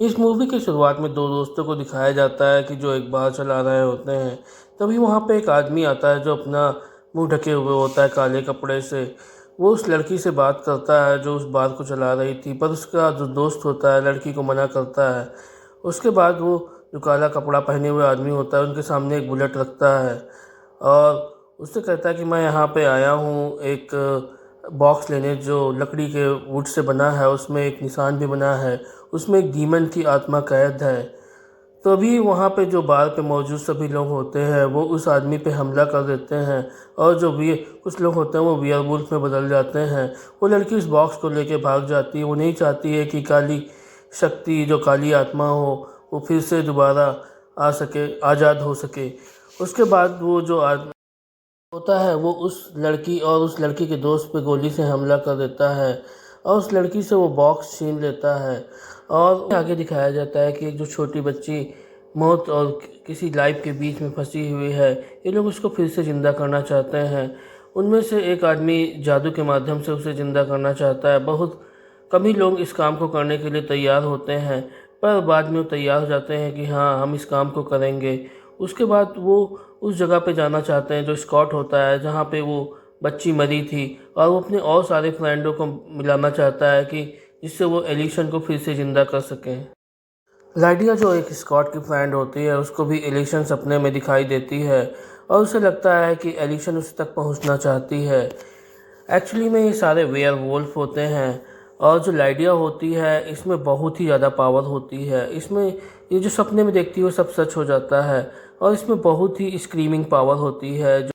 इस मूवी की शुरुआत में दो दोस्तों को दिखाया जाता है कि जो एक बार चला रहे होते हैं। तभी वहाँ पे एक आदमी आता है जो अपना मुंह ढके हुए होता है काले कपड़े से। वो उस लड़की से बात करता है जो उस बार को चला रही थी, पर उसका जो दोस्त होता है लड़की को मना करता है। उसके बाद वो जो काला कपड़ा पहने हुए आदमी होता है उनके सामने एक बुलेट रखता है और उससे कहता है कि मैं यहाँ पे आया हूँ एक बॉक्स लेने जो लकड़ी के वुड से बना है, उसमें एक निशान भी बना है, उसमें एक डीमन की आत्मा कैद है। तो अभी वहाँ पे जो बार पे मौजूद सभी लोग होते हैं वो उस आदमी पे हमला कर देते हैं और जो भी कुछ लोग होते हैं वो वियरवुल्फ में बदल जाते हैं। वो लड़की उस बॉक्स को लेके भाग जाती है। वो नहीं चाहती है कि काली शक्ति जो काली आत्मा हो वो फिर से दोबारा आ सके, आज़ाद हो सके। उसके बाद वो जो आदमी होता है वो उस लड़की और उस लड़की के दोस्त पे गोली से हमला कर देता है और उस लड़की से वो बॉक्स छीन लेता है। और आगे दिखाया जाता है कि एक जो छोटी बच्ची मौत और किसी लाइफ के बीच में फंसी हुई है, ये लोग उसको फिर से ज़िंदा करना चाहते हैं। उनमें से एक आदमी जादू के माध्यम से उसे ज़िंदा करना चाहता है। बहुत कम ही लोग इस काम को करने के लिए तैयार होते हैं, पर बाद में वो तैयार हो जाते हैं कि हाँ हम इस काम को करेंगे। उसके बाद वो उस जगह पे जाना चाहते हैं जो स्कॉट होता है जहाँ पे वो बच्ची मरी थी, और वो अपने और सारे फ्रेंडों को मिलाना चाहता है कि जिससे वो एलिशन को फिर से ज़िंदा कर सकें। लाइडिया जो एक स्कॉट की फ्रेंड होती है उसको भी एलिशन सपने में दिखाई देती है और उसे लगता है कि एलिशन उस तक पहुंचना चाहती है। एक्चुअली में ये सारे वेयर वोल्फ होते हैं और जो लाइडिया होती है इसमें बहुत ही ज़्यादा पावर होती है। इसमें ये जो सपने में देखती है वो सब सच हो जाता है और इसमें बहुत ही स्क्रीमिंग पावर होती है। जो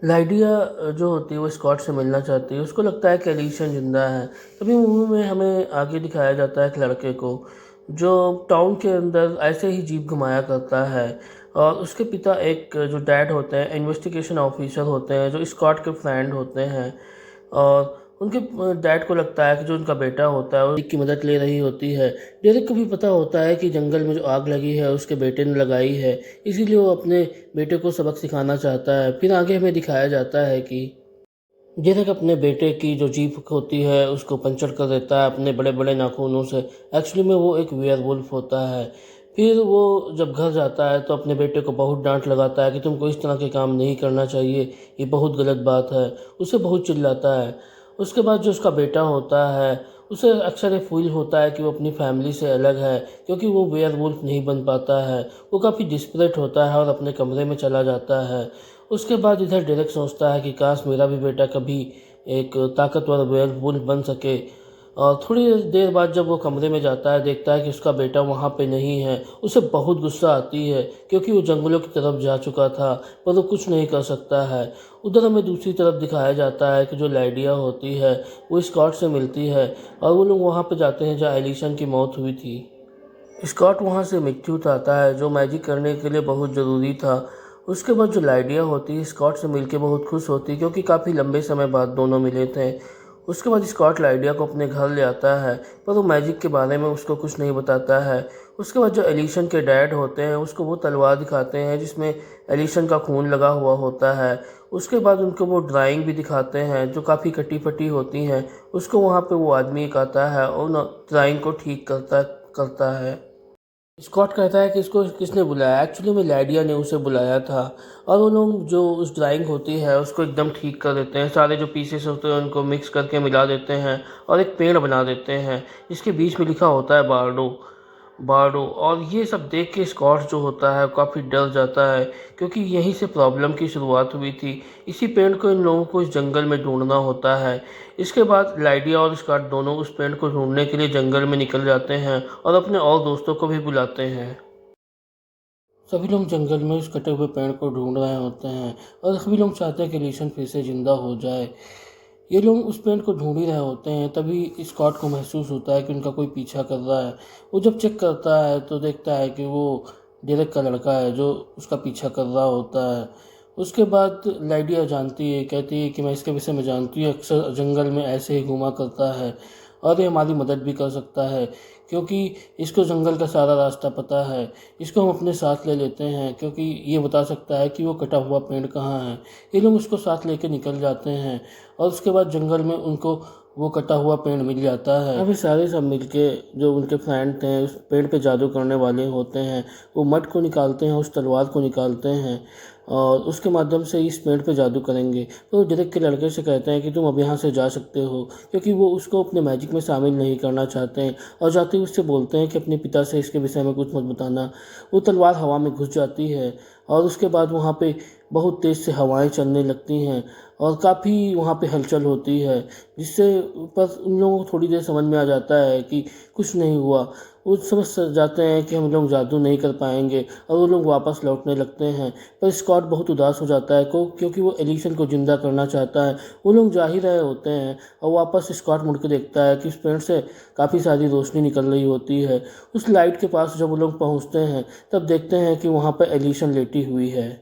लाइडिया जो होती है वो स्कॉट से मिलना चाहती है, उसको लगता है कि एलिशन जिंदा है। तभी मूवी में हमें आगे दिखाया जाता है एक लड़के को जो टाउन के अंदर ऐसे ही जीप घुमाया करता है और उसके पिता एक जो डैड होते हैं इन्वेस्टिगेशन ऑफिसर होते हैं जो स्कॉट के फ्रेंड होते हैं। और उनके डैड को लगता है कि जो उनका बेटा होता है वो की मदद ले रही होती है। डेरिक को भी पता होता है कि जंगल में जो आग लगी है उसके बेटे ने लगाई है, इसीलिए वो अपने बेटे को सबक सिखाना चाहता है। फिर आगे हमें दिखाया जाता है कि डेरिक अपने बेटे की जो जीप होती है उसको पंचर कर देता है अपने बड़े बड़े नाखूनों से। एक्चुअली में वो एक वेयरवुल्फ होता है। फिर वो जब घर जाता है तो अपने बेटे को बहुत डांट लगाता है कि तुमको इस तरह के काम नहीं करना चाहिए, ये बहुत गलत बात है। उसे बहुत चिल्लाता है। उसके बाद जो उसका बेटा होता है उसे अक्सर ये फील होता है कि वो अपनी फैमिली से अलग है क्योंकि वो वेयरवुल्फ नहीं बन पाता है। वो काफ़ी डिस्परेट होता है और अपने कमरे में चला जाता है। उसके बाद इधर डेरेक सोचता है कि काश मेरा भी बेटा कभी एक ताकतवर वेयरवुल्फ बन सके। और थोड़ी देर बाद जब वो कमरे में जाता है देखता है कि उसका बेटा वहाँ पे नहीं है। उसे बहुत गुस्सा आती है क्योंकि वो जंगलों की तरफ जा चुका था, पर वो कुछ नहीं कर सकता है। उधर हमें दूसरी तरफ दिखाया जाता है कि जो लाइडिया होती है वो स्कॉट से मिलती है और वो लोग वहाँ पे जाते हैं जहाँ एलिशन की मौत हुई थी। स्कॉट वहाँ से मिट्टी उठाता है जो मैजिक करने के लिए बहुत ज़रूरी था। उसके बाद जो लाइडिया होती है स्कॉट से मिलके बहुत खुश होती है क्योंकि काफ़ी लंबे समय बाद दोनों मिले थे। उसके बाद स्कॉट लाइडिया को अपने घर ले आता है, पर वो मैजिक के बारे में उसको कुछ नहीं बताता है। उसके बाद जो एलिशन के डैड होते हैं उसको वो तलवार दिखाते हैं जिसमें एलिशन का खून लगा हुआ होता है। उसके बाद उनको वो ड्राइंग भी दिखाते हैं जो काफ़ी कटी फटी होती हैं। उसको वहाँ पे वो आदमी एक आता है और ड्राइंग को ठीक करता है। स्कॉट कहता है कि इसको किसने बुलाया। एक्चुअली में लाइडिया ने उसे बुलाया था और वो लोग जो उस ड्राइंग होती है उसको एकदम ठीक कर देते हैं। सारे जो पीसेस होते हैं उनको मिक्स करके मिला देते हैं और एक पेड़ बना देते हैं जिसके बीच में लिखा होता है बार्डो बार्डो। और ये सब देख के स्कॉट जो होता है काफ़ी डर जाता है क्योंकि यहीं से प्रॉब्लम की शुरुआत हुई थी। इसी पेड़ को इन लोगों को इस जंगल में ढूंढना होता है। इसके बाद लाइडिया और स्कॉट दोनों उस पेड़ को ढूंढने के लिए जंगल में निकल जाते हैं और अपने और दोस्तों को भी बुलाते हैं। सभी लोग जंगल में उस कटे हुए पेड़ को ढूंढ रहे होते हैं और सभी लोग चाहते हैं कि एलिशन फिर से जिंदा हो जाए। ये लोग उस पेड़ को ढूंढ ही रहे होते हैं तभी स्कॉट को महसूस होता है कि उनका कोई पीछा कर रहा है। वो जब चेक करता है तो देखता है कि वो डेरेक का लड़का है जो उसका पीछा कर रहा होता है। उसके बाद लाइडिया जानती है, कहती है कि मैं इसके विषय में जानती हूँ, अक्सर जंगल में ऐसे ही घूमा करता है और ये हमारी मदद भी कर सकता है क्योंकि इसको जंगल का सारा रास्ता पता है। इसको हम अपने साथ ले लेते हैं क्योंकि ये बता सकता है कि वो कटा हुआ पेड़ कहाँ है। ये लोग उसको साथ लेके निकल जाते हैं और उसके बाद जंगल में उनको वो कटा हुआ पेड़ मिल जाता है। अभी सारे सब मिलके जो उनके फ्रेंड थे उस पेड़ पे जादू करने वाले होते हैं, वो मड को निकालते हैं, उस तलवार को निकालते हैं और उसके माध्यम से इस पेड़ पे जादू करेंगे। तो डेरेक के लड़के से कहते हैं कि तुम अब यहाँ से जा सकते हो, क्योंकि वो उसको अपने मैजिक में शामिल नहीं करना चाहते हैं और जाते ही उससे बोलते हैं कि अपने पिता से इसके विषय में कुछ मत बताना। वो तलवार हवा में घुस जाती है और उसके बाद वहाँ पे बहुत तेज़ से हवाएं चलने लगती हैं और काफ़ी वहाँ पे हलचल होती है, जिससे पर उन लोगों को थोड़ी देर समझ में आ जाता है कि कुछ नहीं हुआ। वो समझ जाते हैं कि हम लोग जादू नहीं कर पाएंगे और वो लोग वापस लौटने लगते हैं। पर स्कॉट बहुत उदास हो जाता है क्योंकि वो एलिशन को ज़िंदा करना चाहता है। वो लोग जा ही रहे होते हैं और वापस स्कॉट मुड़ के देखता है कि उस पेड़ से काफ़ी सारी रोशनी निकल रही होती है। उस लाइट के पास जब वो लोग पहुँचते हैं तब देखते हैं कि वहाँ पर एलिशन लेटी हुई है।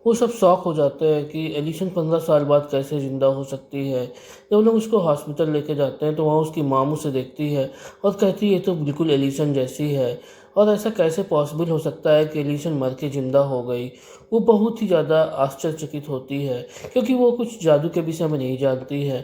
वो सब शॉक हो जाते हैं कि एलिशन 15 साल बाद कैसे ज़िंदा हो सकती है। जब लोग उसको हॉस्पिटल लेके जाते हैं तो वहाँ उसकी माम उसे देखती है और कहती है ये तो बिल्कुल एलिशन जैसी है और ऐसा कैसे पॉसिबल हो सकता है कि एलिशन मर के ज़िंदा हो गई। वो बहुत ही ज़्यादा आश्चर्यचकित होती है क्योंकि वो कुछ जादू के विषय में नहीं जानती है।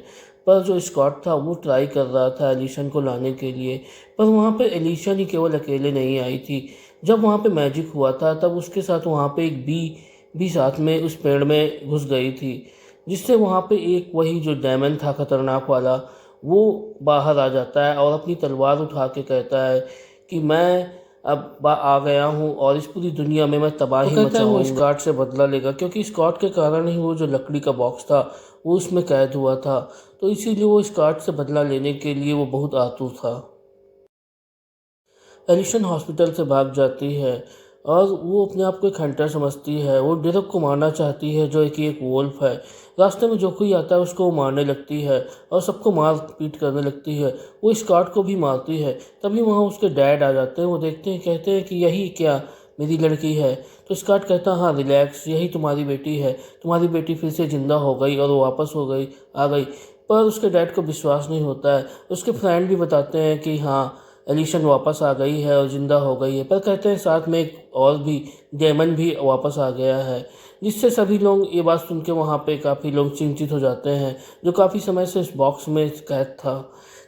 पर जो स्कॉट था वो ट्राई कर रहा था एलिशन को लाने के लिए, पर वहाँ पे एलिशन ही केवल अकेले नहीं आई थी। जब वहाँ पे मैजिक हुआ था तब उसके साथ वहाँ पे एक बी भी साथ में उस पेड़ में घुस गई थी, जिससे वहाँ पे एक वही जो डायमंड था खतरनाक वाला, वो बाहर आ जाता है और अपनी तलवार उठा के कहता है कि मैं अब आ गया हूँ और इस पूरी दुनिया में मैं तबाही मचाऊंगा। वो स्कॉट से बदला लेगा क्योंकि स्कॉट के कारण ही वो जो लकड़ी का बॉक्स था वो उसमें कैद हुआ था, तो इसीलिए वो स्कॉट से बदला लेने के लिए वो बहुत आतुर था। एलिशन हॉस्पिटल से भाग जाती है और वो अपने आप को एक हंटर समझती है। वो डेरेक को मारना चाहती है जो एक वोल्फ है। रास्ते में जो कोई आता है उसको वो मारने लगती है और सबको मार पीट करने लगती है। वो स्कॉट को भी मारती है। तभी वहाँ उसके डैड आ जाते हैं। वो देखते हैं, कहते हैं कि यही क्या मेरी लड़की है। तो स्कॉट कहता है हाँ रिलैक्स, यही तुम्हारी बेटी है, तुम्हारी बेटी फिर से ज़िंदा हो गई और वो वापस आ गई। पर उसके डैड को विश्वास नहीं होता है। उसके फ्रेंड भी बताते हैं कि हाँ एलिशन वापस आ गई है और ज़िंदा हो गई है, पर कहते हैं साथ में एक और भी डेमन भी वापस आ गया है, जिससे सभी लोग ये बात सुन के वहाँ पे काफ़ी लोग चिंतित हो जाते हैं जो काफ़ी समय से इस बॉक्स में कैद था।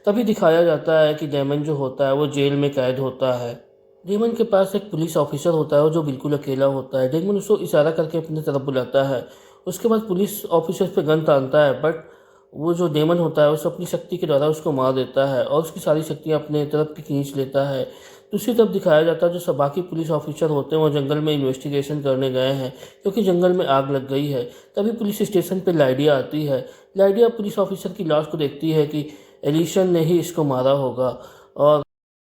तभी दिखाया जाता है कि डेमन जो होता है वो जेल में कैद होता है। डेमन के पास एक पुलिस ऑफिसर होता है जो बिल्कुल अकेला होता है। डेमन उसको इशारा करके अपनी तरफ बुलाता है। उसके बाद पुलिस ऑफिसर पे गन तानता है, बट वो जो डेमन होता है उसे अपनी शक्ति के द्वारा उसको मार देता है और उसकी सारी शक्तियाँ अपने तरफ की खींच लेता है। दूसरी तरफ दिखाया जाता है जो सब बाकी पुलिस ऑफिसर होते हैं वो जंगल में इन्वेस्टिगेशन करने गए हैं क्योंकि जंगल में आग लग गई है। तभी पुलिस स्टेशन पर लाइडिया आती है। लाइडिया पुलिस ऑफिसर की लाश को देखती है कि एलिशन ने ही इसको मारा होगा और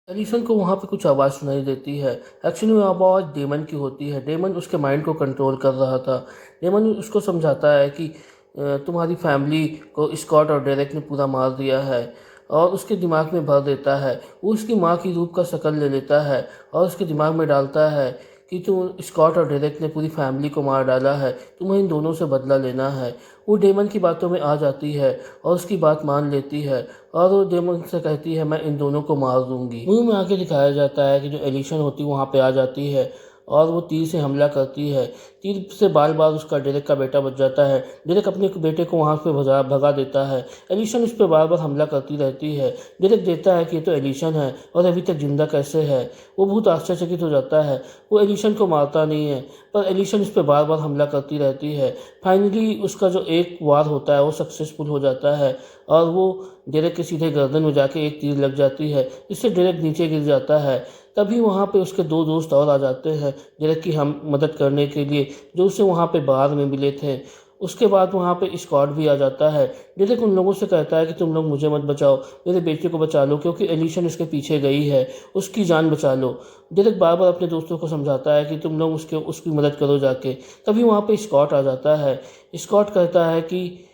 एलिसन को वहाँ पे कुछ आवाज़ सुनाई देती है। एक्चुअली वो आवाज़ डेमन की होती है। डेमन उसके माइंड को कंट्रोल कर रहा था। डेमन उसको समझाता है कि तुम्हारी फैमिली को स्कॉट और डेरेक ने पूरा मार दिया है और उसके दिमाग में भर देता है। वो उसकी माँ की रूप का शक्ल ले लेता है और उसके दिमाग में डालता है कि तुम स्कॉट और डेरेक ने पूरी फैमिली को मार डाला है, तुम्हें इन दोनों से बदला लेना है। वो डेमन की बातों में आ जाती है और उसकी बात मान लेती है और वो डेमन से कहती है मैं इन दोनों को मार दूंगी। मूवी में आगे दिखाया जाता है कि जो एलिशन होती है वहाँ पे आ जाती है और वो तीर से हमला करती है। तीर से बार बार उसका डेरेक का बेटा बच जाता है। डेरेक अपने बेटे को वहाँ पे भगा देता है। एलिशन उस पर बार बार हमला करती रहती है। डेरेक देखता है कि ये तो एलिशन है और अभी तक जिंदा कैसे है। वो बहुत आश्चर्यचकित हो जाता है। वो एलिशन को मारता नहीं है, पर एलिशन उस पर बार बार हमला करती रहती है। फाइनली उसका जो एक वार होता है वो सक्सेसफुल हो जाता है और वो डेरेक के सीधे गर्दन में जाके एक तीर लग जाती है, इससे डेरेक नीचे गिर जाता है। तभी वहाँ पे उसके दो दोस्त और आ जाते हैं डेरेक की हम मदद करने के लिए, जो उसे वहाँ पे बाहर में मिले थे। उसके बाद वहाँ पे स्कॉट भी आ जाता है। डेरेक उन लोगों से कहता है कि तुम लोग मुझे मत बचाओ, मेरे बेटे को बचा लो क्योंकि एलिशन उसके पीछे गई है, उसकी जान बचा लो। डेरेक बार बार अपने दोस्तों को समझाता है कि तुम लोग उसकी मदद करो जाके। तभी वहाँ पे स्कॉट आ जाता है। स्कॉट कहता है कि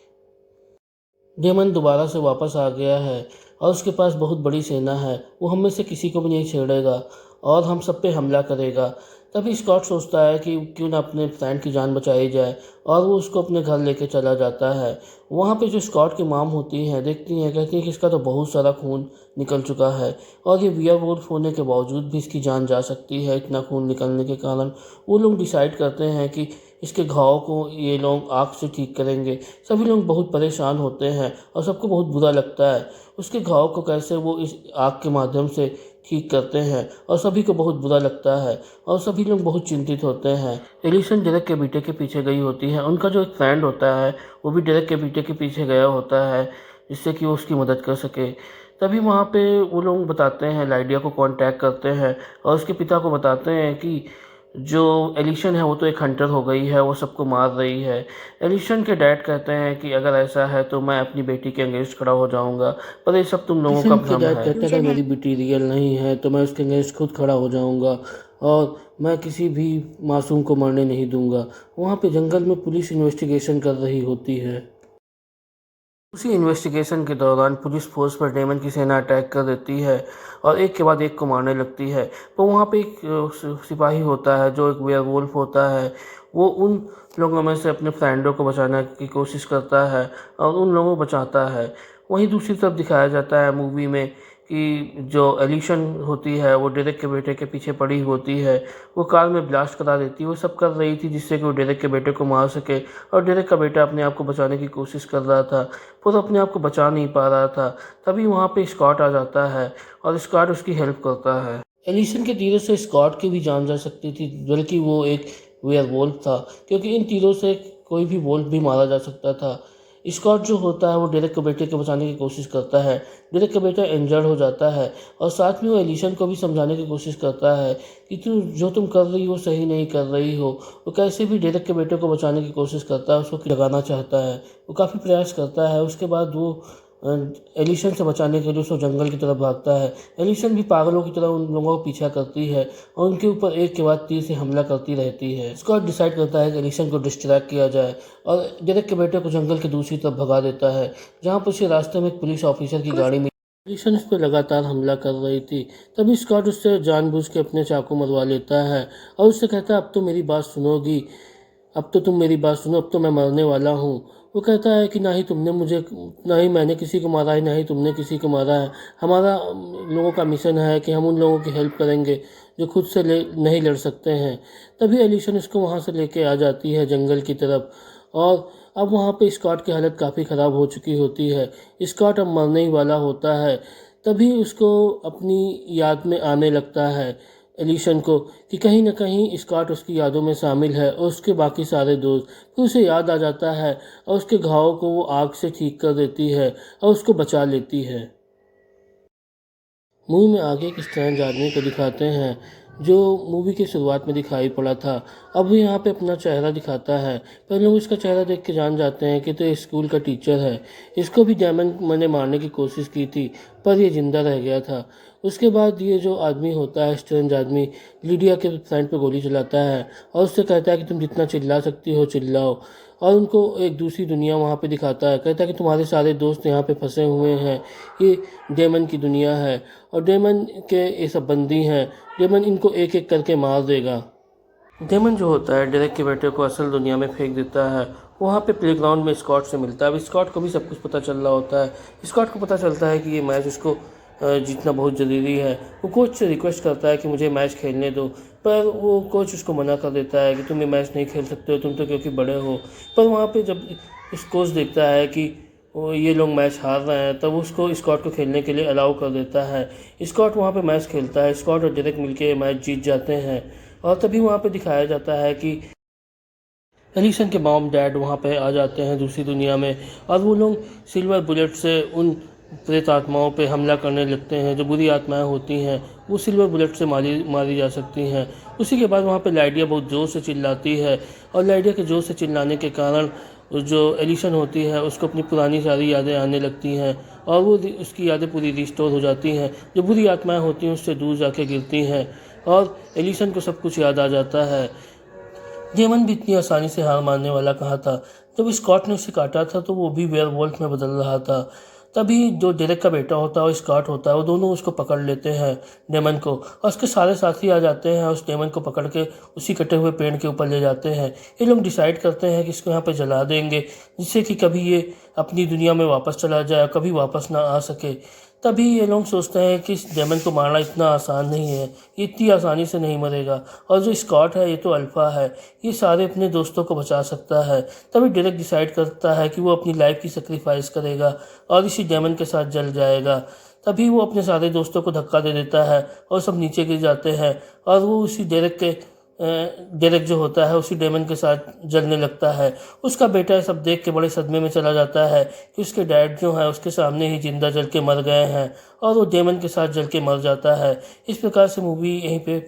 डेमन दोबारा से वापस आ गया है और उसके पास बहुत बड़ी सेना है। वो हम में से किसी को भी नहीं छेड़ेगा और हम सब पे हमला करेगा। तभी स्कॉट सोचता है कि क्यों ना अपने फ्रेंड की जान बचाई जाए और वो उसको अपने घर लेके चला जाता है। वहाँ पे जो स्कॉट की माम होती हैं देखती हैं, कहती हैं कि इसका तो बहुत सारा खून निकल चुका है और ये वियरवुल्फ होने के बावजूद भी इसकी जान जा सकती है इतना खून निकलने के कारण। वो लोग डिसाइड करते हैं कि इसके घाव को ये लोग आग से ठीक करेंगे। सभी लोग बहुत परेशान होते हैं और सबको बहुत बुरा लगता है उसके घाव को कैसे वो इस आग के माध्यम से ठीक करते हैं, और सभी को बहुत बुरा लगता है और सभी लोग बहुत चिंतित होते हैं। एलिसन डेरेक के बेटे के पीछे गई होती है। उनका जो एक फ्रेंड होता है वो भी डेरेक के बेटे के पीछे गया होता है जिससे कि वो उसकी मदद कर सके। तभी वहाँ पे वो लोग बताते हैं, लाइडिया को कांटेक्ट करते हैं और उसके पिता को बताते हैं कि जो एलिशन है वो तो एक हंटर हो गई है, वो सबको मार रही है। एलिशन के डैड कहते हैं कि अगर ऐसा है तो मैं अपनी बेटी के अगेंस्ट खड़ा हो जाऊंगा, पर ये सब तुम लोगों का भ्रम है। कहता है अगर मेरी बेटी रियल नहीं है तो मैं उसके अगेंस्ट खुद खड़ा हो जाऊंगा और मैं किसी भी मासूम को मरने नहीं दूंगा। वहाँ पे जंगल में पुलिस इन्वेस्टिगेशन कर रही होती है। उसी इन्वेस्टिगेशन के दौरान पुलिस फोर्स पर डेमन की सेना अटैक कर देती है और एक के बाद एक को मारने लगती है। तो वहाँ पे एक सिपाही होता है जो एक वेयरवुल्फ होता है। वो उन लोगों में से अपने फ्रेंडों को बचाने की कोशिश करता है और उन लोगों को बचाता है। वहीं दूसरी तरफ दिखाया जाता है मूवी में कि जो एलिशन होती है वो डेरेक के बेटे के पीछे पड़ी होती है। वो कार में ब्लास्ट करा देती है। वो सब कर रही थी जिससे कि वो डेरेक के बेटे को मार सके, और डेरेक का बेटा अपने आप को बचाने की कोशिश कर रहा था पर अपने आप को बचा नहीं पा रहा था। तभी वहाँ पे स्कॉट आ जाता है और स्कॉट उसकी हेल्प करता है। एलिसन के तीरों से स्कॉट की भी जान जा सकती थी, बल्कि वो एक वेयरवुल्फ था, क्योंकि इन तीरों से कोई भी वुल्फ भी मारा जा सकता था। स्कॉट जो होता है वो डेरेक के बेटे को बचाने की कोशिश करता है। डेरेक का बेटा इंजर्ड हो जाता है और साथ में वो एलिसन को भी समझाने की कोशिश करता है कि तुम कर रही हो सही नहीं कर रही हो। वो कैसे भी डेरेक के बेटे को बचाने की कोशिश करता है, उसको लगाना चाहता है, वो काफ़ी प्रयास करता है। उसके बाद वो एलिसन से बचाने के लिए उसको जंगल की तरफ भागता है। एलिसन भी पागलों की तरह उन लोगों को पीछा करती है और उनके ऊपर एक के बाद तीर से हमला करती रहती है। स्कॉट डिसाइड करता है कि एलिसन को डिस्ट्रैक्ट किया जाए और डेरेक के बेटे को जंगल की दूसरी तरफ भगा देता है, जहाँ पर उसे रास्ते में एक पुलिस ऑफिसर की गाड़ी में एलिसन उस पर लगातार हमला कर रही थी। तभी स्कॉट उससे जानबूझ के अपने चाकू मरवा लेता है और उससे कहता है अब तो मेरी बात सुनोगी, अब तो तुम मेरी बात सुनो, अब तो मैं मरने वाला हूँ। वो कहता है कि ना ही मैंने किसी को मारा है, ना ही तुमने किसी को मारा है। हमारा लोगों का मिशन है कि हम उन लोगों की हेल्प करेंगे जो खुद से नहीं लड़ सकते हैं। तभी एलिशन उसको वहाँ से लेके आ जाती है जंगल की तरफ, और अब वहाँ पे स्कॉट की हालत काफ़ी ख़राब हो चुकी होती है। स्कॉट अब मरने ही वाला होता है। तभी उसको अपनी याद में आने लगता है एलिशन को कि कहीं ना कहीं स्कॉट उसकी यादों में शामिल है और उसके बाकी सारे दोस्त। फिर उसे याद आ जाता है और उसके घाव को वो आग से ठीक कर देती है और उसको बचा लेती है। मूवी में आगे एक स्ट्रेंज आदमी को दिखाते हैं जो मूवी की शुरुआत में दिखाई पड़ा था। अब वो यहाँ पे अपना चेहरा दिखाता है। पर लोग इसका चेहरा देख के जान जाते हैं कि तो स्कूल का टीचर है। इसको भी डेमन ने मारने की कोशिश की थी पर ये जिंदा रह गया था। उसके बाद ये जो आदमी होता है, स्ट्रेंज आदमी, लिडिया के फ्रेंड पे गोली चलाता है और उससे कहता है कि तुम जितना चिल्ला सकती हो चिल्लाओ, और उनको एक दूसरी दुनिया वहाँ पे दिखाता है। कहता है कि तुम्हारे सारे दोस्त यहाँ पे फंसे हुए हैं, ये डेमन की दुनिया है और डेमन के ये सब बंदी हैं। डेमन इनको एक एक करके मार देगा। डेमन जो होता है डेरेक के बेटे को असल दुनिया में फेंक देता है। वहाँ पे प्लेग्राउंड में स्कॉट से मिलता है। अब स्कॉट को भी सब कुछ पता चल रहा होता है। स्कॉट को पता चलता है कि ये मैच उसको जीतना बहुत ज़रूरी है। वो कोच से रिक्वेस्ट करता है कि मुझे मैच खेलने दो, पर वो कोच उसको मना कर देता है कि तुम ये मैच नहीं खेल सकते हो, तुम तो क्योंकि बड़े हो। पर वहाँ पे जब इस कोच देखता है कि ये लोग मैच हार रहे हैं तब उसको स्कॉट को खेलने के लिए अलाउ कर देता है। स्कॉट वहाँ पे मैच खेलता है। स्कॉट और डेरेक मिलके मैच जीत जाते हैं और तभी वहाँ पे दिखाया जाता है कि एलिसन के मॉम डैड वहाँ पे आ जाते हैं दूसरी दुनिया में, और वो लोग सिल्वर बुलेट से उन प्रेत आत्माओं पे हमला करने लगते हैं। जो बुरी आत्माएं होती हैं वो सिल्वर बुलेट से मारी जा सकती हैं। उसी के बाद वहाँ पे लाइडिया बहुत ज़ोर से चिल्लाती है और लाइडिया के ज़ोर से चिल्लाने के कारण जो एलिसन होती है उसको अपनी पुरानी सारी यादें आने लगती हैं और वो उसकी यादें पूरी रिस्टोर हो जाती हैं। जो बुरी आत्माएं होती हैं उससे दूर जाके गिरती हैं और एलिसन को सब कुछ याद आ जाता है। डेमन भी इतनी आसानी से हार मानने वाला कहा था। जब स्कॉट ने उसे काटा था तो वो भी वेयरवुल्फ में बदल रहा था। तभी जो डेरेक का बेटा होता है और स्कॉट होता है वो दोनों उसको पकड़ लेते हैं, डेमन को, और उसके सारे साथी आ जाते हैं और उस डेमन को पकड़ के उसी कटे हुए पेड़ के ऊपर ले जाते हैं। ये लोग डिसाइड करते हैं कि इसको यहाँ पे जला देंगे जिससे कि कभी ये अपनी दुनिया में वापस चला जाए, कभी वापस ना आ सके। तभी ये लोग सोचते हैं कि इस डेमन को मारना इतना आसान नहीं है, ये इतनी आसानी से नहीं मरेगा। और जो स्कॉट है ये तो अल्फ़ा है, ये सारे अपने दोस्तों को बचा सकता है। तभी डेरेक डिसाइड करता है कि वो अपनी लाइफ की सेक्रीफाइस करेगा और इसी डेमन के साथ जल जाएगा। तभी वो अपने सारे दोस्तों को धक्का दे देता है और सब नीचे गिर जाते हैं और वो उसी डेरेक जो होता है उसी डेमन के साथ जलने लगता है। उसका बेटा सब देख के बड़े सदमे में चला जाता है कि उसके डैड जो है उसके सामने ही जिंदा जल के मर गए हैं और वो डेमन के साथ जल के मर जाता है। इस प्रकार से मूवी यहीं पे